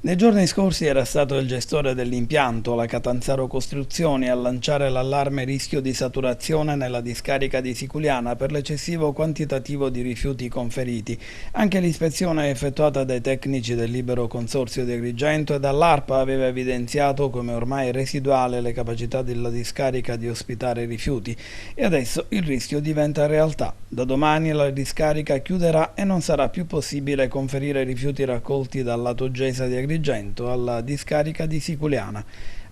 Nei giorni scorsi era stato il gestore dell'impianto, la Catanzaro Costruzioni, a lanciare l'allarme rischio di saturazione nella discarica di Siculiana per l'eccessivo quantitativo di rifiuti conferiti. Anche l'ispezione effettuata dai tecnici del Libero Consorzio di Agrigento e dall'ARPA aveva evidenziato come ormai residuale le capacità della discarica di ospitare rifiuti e adesso il rischio diventa realtà. Da domani la discarica chiuderà e non sarà più possibile conferire rifiuti raccolti dal lato Gesa di Agrigento alla discarica di Siculiana.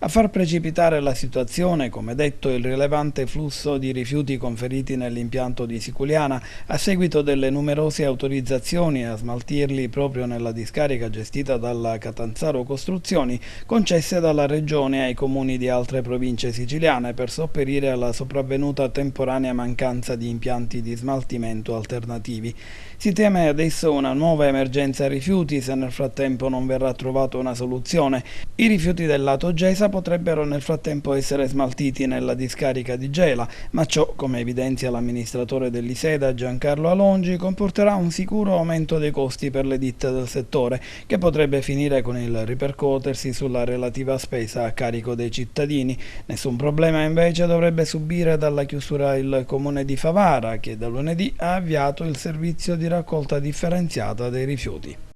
A far precipitare la situazione, come detto, il rilevante flusso di rifiuti conferiti nell'impianto di Siculiana a seguito delle numerose autorizzazioni a smaltirli proprio nella discarica gestita dalla Catanzaro Costruzioni, concesse dalla Regione ai comuni di altre province siciliane per sopperire alla sopravvenuta temporanea mancanza di impianti di smaltimento alternativi. Si teme adesso una nuova emergenza rifiuti se nel frattempo non verrà trovata una soluzione. I rifiuti del lato Gesa potrebbero nel frattempo essere smaltiti nella discarica di Gela, ma ciò, come evidenzia l'amministratore dell'Iseda Giancarlo Alongi, comporterà un sicuro aumento dei costi per le ditte del settore, che potrebbe finire con il ripercuotersi sulla relativa spesa a carico dei cittadini. Nessun problema invece dovrebbe subire dalla chiusura il comune di Favara, che da lunedì ha avviato il servizio di raccolta differenziata dei rifiuti.